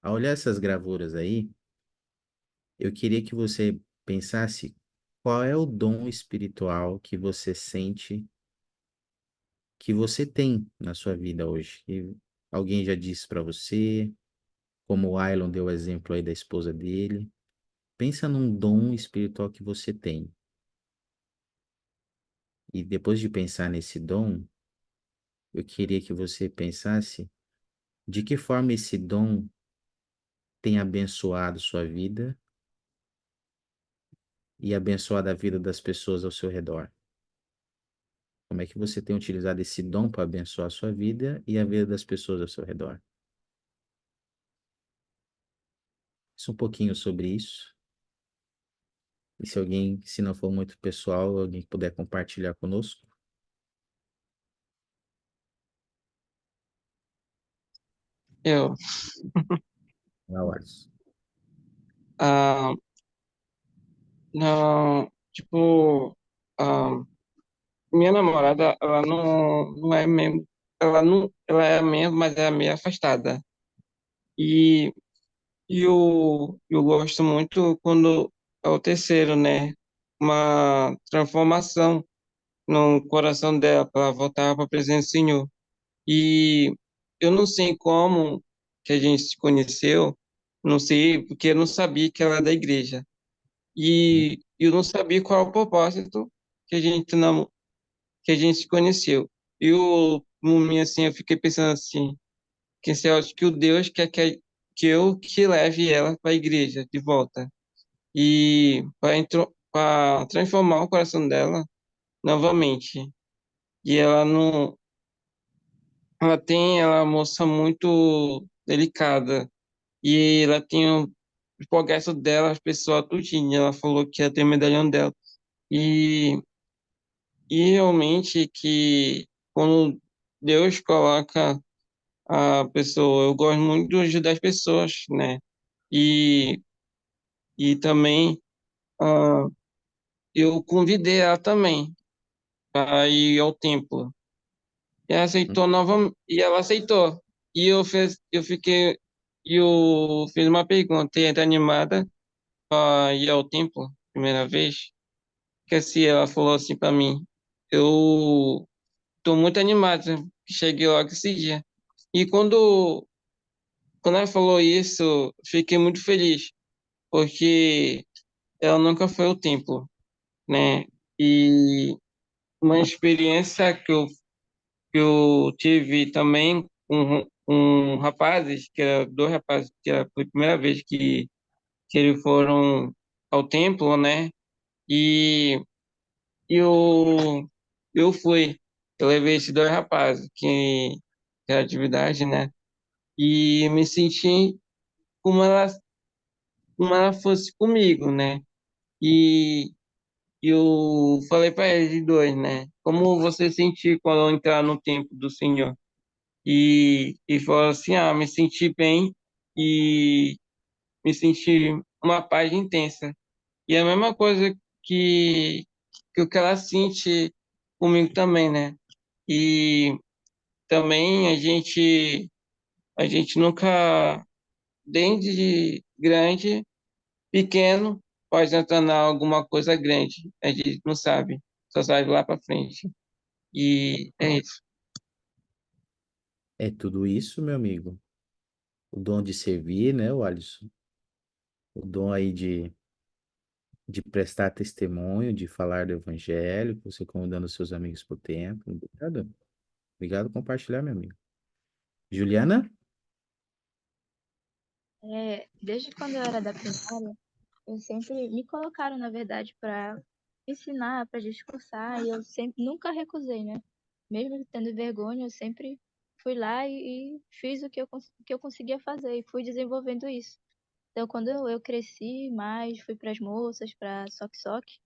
Ao olhar essas gravuras aí, eu queria que você pensasse qual é o dom espiritual que você sente que você tem na sua vida hoje. E alguém já disse para você, como o Ailon deu o exemplo aí da esposa dele. Pensa num dom espiritual que você tem. E depois de pensar nesse dom, eu queria que você pensasse de que forma esse dom tem abençoado sua vida e abençoado a vida das pessoas ao seu redor. Como é que você tem utilizado esse dom para abençoar a sua vida e a vida das pessoas ao seu redor? Isso um pouquinho sobre isso. E se não for muito pessoal, alguém puder compartilhar conosco. Eu, Wallace. ah, não, tipo, ah, minha namorada, ela não é mesmo, ela é mesmo, mas é meio afastada. E, eu gosto muito quando é o terceiro, né? Uma transformação no coração dela para voltar para a presença do Senhor. E eu não sei como que a gente se conheceu, não sei, porque eu não sabia que ela é da igreja. E eu não sabia qual é o propósito que a gente não, que a gente se conheceu. Eu, no momento assim, eu fiquei pensando assim, que eu acho que o Deus quer que eu que leve ela para a igreja de volta e para transformar o coração dela novamente. E ela não, ela é uma moça muito delicada e ela tem o progresso dela, as pessoas tudinho. Ela falou que ia ter o medalhão dela. E, e realmente que quando Deus coloca a pessoa, eu gosto muito de ajudar as pessoas, né? E E também ah, eu convidei ela também para ir ao templo. E ela aceitou novamente, e ela aceitou. Eu fiz uma pergunta, e tá animada para ir ao templo, primeira vez? Que assim, ela falou assim para mim, eu tô muito animada, cheguei logo esse dia. E quando ela falou isso, fiquei muito feliz, porque ela nunca foi ao templo, né? E uma experiência que eu tive também com rapazes, que era dois rapazes, foi a primeira vez que eles foram ao templo, né? E eu fui, eu levei esses dois rapazes, que era atividade, né? E me senti como como ela fosse comigo, né? E eu falei para eles dois, né? Como você sentir quando entrar no templo do Senhor? E falou assim, me senti bem e me senti uma paz intensa. E é a mesma coisa que, que o que ela sente comigo também, né? E também a gente nunca, desde grande, pequeno, pode se tornar alguma coisa grande. A gente não sabe, só sabe lá para frente. E é isso. É tudo isso, meu amigo. O dom de servir, né, o Alisson? O dom aí de prestar testemunho, de falar do evangelho, você convidando seus amigos para o templo. Obrigado. Obrigado por compartilhar, meu amigo. Juliana? Desde quando eu era da primária, eu sempre me colocaram, na verdade, para ensinar, para discursar, e eu sempre nunca recusei, né? Mesmo tendo vergonha, eu sempre fui lá e fiz o que eu conseguia fazer e fui desenvolvendo isso. Então, quando eu cresci mais, fui para as moças, para Soque,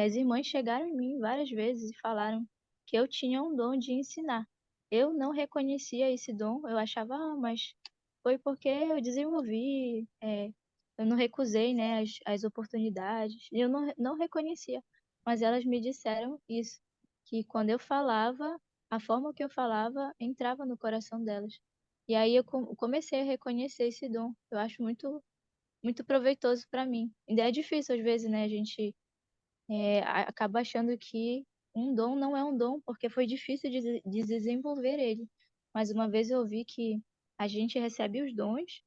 as irmãs chegaram em mim várias vezes e falaram que eu tinha um dom de ensinar. Eu não reconhecia esse dom, eu achava, mas foi porque eu desenvolvi, eu não recusei, né, as oportunidades, e eu não reconhecia. Mas elas me disseram isso, que quando eu falava, a forma que eu falava entrava no coração delas. E aí eu comecei a reconhecer esse dom. Eu acho muito proveitoso para mim. Ainda é difícil às vezes, né, a gente acaba achando que um dom não é um dom, porque foi difícil de desenvolver ele. Mas uma vez eu ouvi que a gente recebe os dons,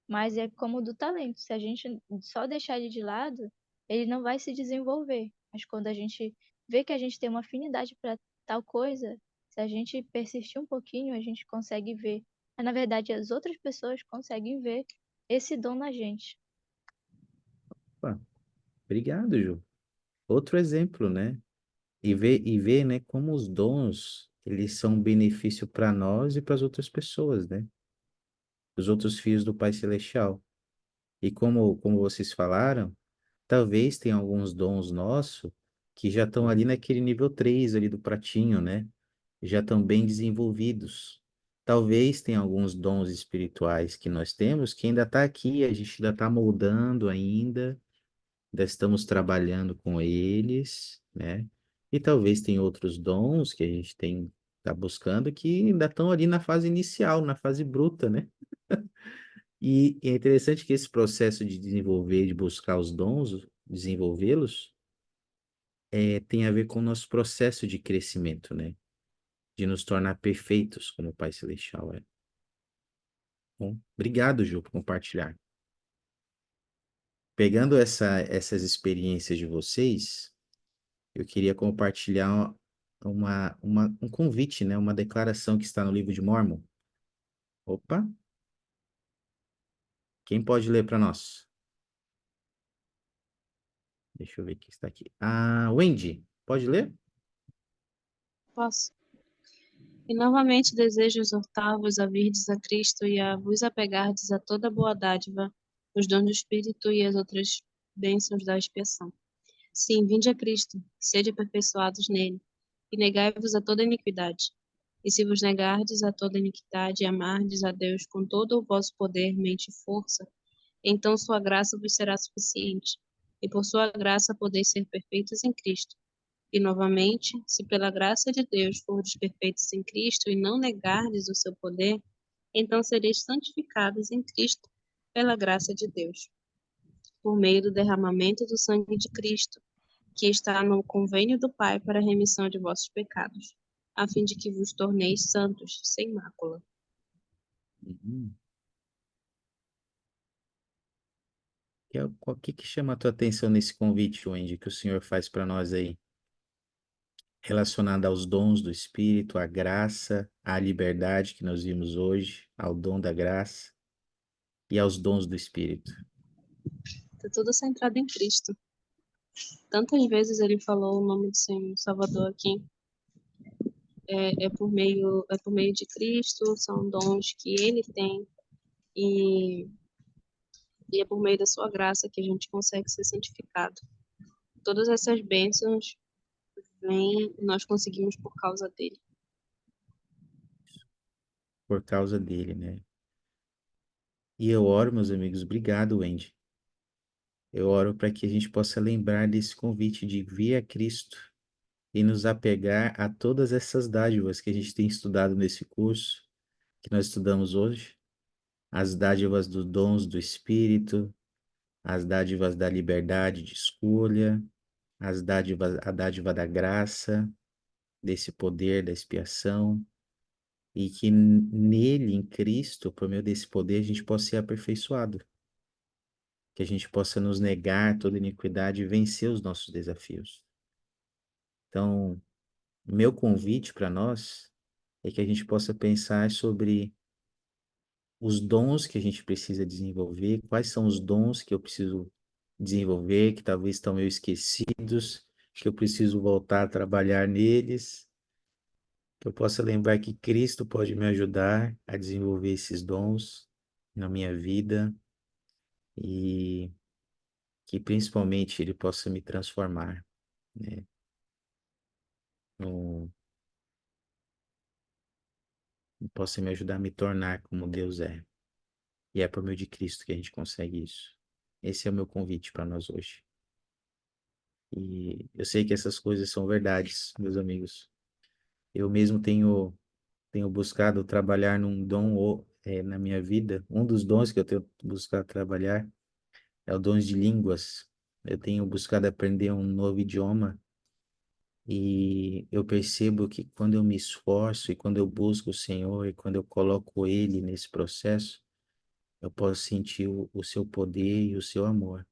mas é como o do talento. Se a gente só deixar ele de lado, ele não vai se desenvolver. Mas quando a gente vê que a gente tem uma afinidade para tal coisa, se a gente persistir um pouquinho, a gente consegue ver. Mas, na verdade, as outras pessoas conseguem ver esse dom na gente. Opa, obrigado, Ju. Outro exemplo, né? E ver, né, como os dons, eles são um benefício para nós e para as outras pessoas, né? Os outros filhos do Pai Celestial. E como vocês falaram, talvez tenha alguns dons nossos que já estão ali naquele nível 3 ali do pratinho, né? Já estão bem desenvolvidos. Talvez tenha alguns dons espirituais que nós temos que ainda está aqui, a gente ainda está moldando ainda estamos trabalhando com eles, né? E talvez tenha outros dons que a gente tá buscando que ainda estão ali na fase inicial, na fase bruta, né? E é interessante que esse processo de desenvolver, de buscar os dons, desenvolvê-los, tem a ver com o nosso processo de crescimento, né? De nos tornar perfeitos como o Pai Celestial é. Bom, obrigado, Ju, por compartilhar. Pegando essas experiências de vocês, eu queria compartilhar um convite, né? Uma declaração que está no livro de Mórmon. Opa, quem pode ler para nós? Deixa eu ver quem está aqui. Wendy, pode ler? Posso. E novamente desejo exortar-vos a virdes a Cristo e a vos apegardes a toda boa dádiva, os dons do Espírito e as outras bênçãos da expiação. Sim, vinde a Cristo, sede aperfeiçoados nele, e negai-vos a toda iniquidade. E se vos negardes a toda iniquidade e amardes a Deus com todo o vosso poder, mente e força, Então sua graça vos será suficiente, e por sua graça podeis ser perfeitos em Cristo. E novamente, se pela graça de Deus fordes perfeitos em Cristo e não negardes o seu poder, então sereis santificados em Cristo pela graça de Deus, por meio do derramamento do sangue de Cristo, que está no convênio do Pai para a remissão de vossos pecados, a fim de que vos torneis santos, sem mácula. Uhum. O que que chama a tua atenção nesse convite, Wendy, que o Senhor faz para nós aí? Relacionado aos dons do Espírito, à graça, à liberdade que nós vimos hoje, ao dom da graça e aos dons do Espírito. Está tudo centrado em Cristo. Tantas vezes ele falou o nome do Senhor Salvador aqui. É por meio de Cristo, são dons que ele tem, e é por meio da sua graça que a gente consegue ser santificado. Todas essas bênçãos nós conseguimos por causa dele. Por causa dele, né? E eu oro, meus amigos, obrigado, Wendy. Eu oro para que a gente possa lembrar desse convite de vir a Cristo e nos apegar a todas essas dádivas que a gente tem estudado nesse curso, que nós estudamos hoje, as dádivas dos dons do Espírito, as dádivas da liberdade de escolha, a dádiva da graça, desse poder da expiação, e que nele, em Cristo, por meio desse poder, a gente possa ser aperfeiçoado, que a gente possa nos negar toda iniquidade e vencer os nossos desafios. Então, meu convite para nós é que a gente possa pensar sobre os dons que a gente precisa desenvolver, quais são os dons que eu preciso desenvolver, que talvez estão meio esquecidos, que eu preciso voltar a trabalhar neles, que eu possa lembrar que Cristo pode me ajudar a desenvolver esses dons na minha vida e que principalmente Ele possa me transformar, né? No, possa me ajudar a me tornar como Deus é. E é por meio de Cristo que a gente consegue isso. Esse é o meu convite para nós hoje. E eu sei que essas coisas são verdades, meus amigos. Eu mesmo tenho buscado trabalhar num dom na minha vida. Um dos dons que eu tenho buscado trabalhar é o dom de línguas. Eu tenho buscado aprender um novo idioma e eu percebo que quando eu me esforço e quando eu busco o Senhor e quando eu coloco Ele nesse processo, eu posso sentir o seu poder e o seu amor.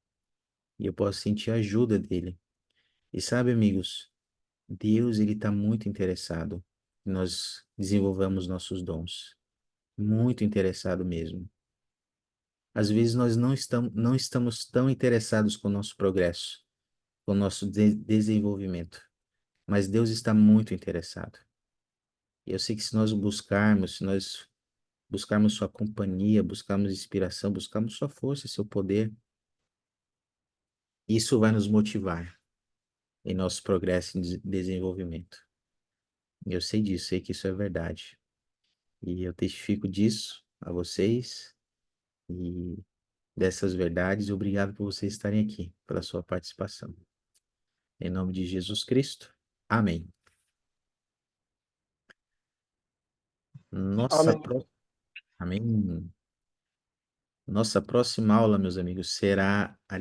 E eu posso sentir a ajuda dele. E sabe, amigos, Deus, ele está muito interessado que nós desenvolvamos nossos dons. Muito interessado mesmo. Às vezes nós não estamos tão interessados com o nosso progresso, com o nosso desenvolvimento. Mas Deus está muito interessado. E eu sei que se nós buscarmos sua companhia, buscarmos inspiração, buscarmos sua força e seu poder, isso vai nos motivar em nosso progresso e desenvolvimento. Eu sei disso, sei que isso é verdade. E eu testifico disso a vocês e dessas verdades. E obrigado por vocês estarem aqui, pela sua participação. Em nome de Jesus Cristo. Amém. Amém. Amém. Nossa próxima aula, meus amigos, será a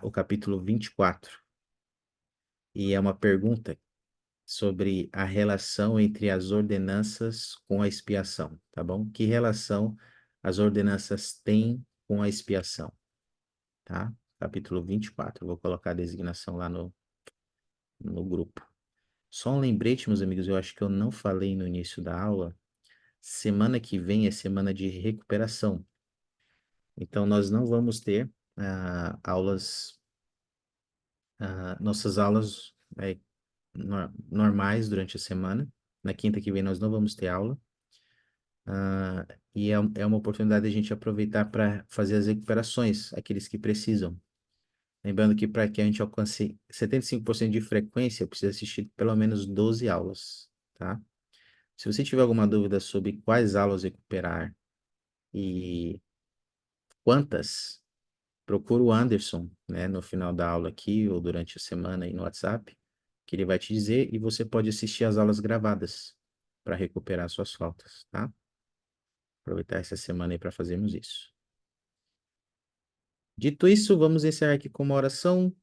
o capítulo 24. E é uma pergunta sobre a relação entre as ordenanças com a expiação, tá bom? Que relação as ordenanças têm com a expiação, tá? Capítulo 24, eu vou colocar a designação lá no grupo. Só um lembrete, meus amigos, eu acho que eu não falei no início da aula, semana que vem é semana de recuperação. Então, nós não vamos ter nossas aulas normais durante a semana. Na quinta que vem nós não vamos ter aula. E é uma oportunidade de a gente aproveitar para fazer as recuperações, aqueles que precisam. Lembrando que para que a gente alcance 75% de frequência, precisa assistir pelo menos 12 aulas, tá? Se você tiver alguma dúvida sobre quais aulas recuperar, e quantas, procura o Anderson, né, no final da aula aqui ou durante a semana aí no WhatsApp, que ele vai te dizer e você pode assistir as aulas gravadas para recuperar suas faltas, tá? Aproveitar essa semana aí para fazermos isso. Dito isso, vamos encerrar aqui com uma oração.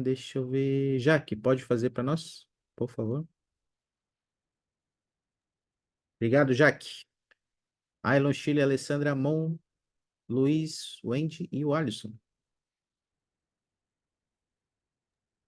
Deixa eu ver. Jaque, pode fazer para nós, por favor? Obrigado, Jaque. Ailon, Chile, Alessandra, Mon, Luiz, Wendy e o Alisson.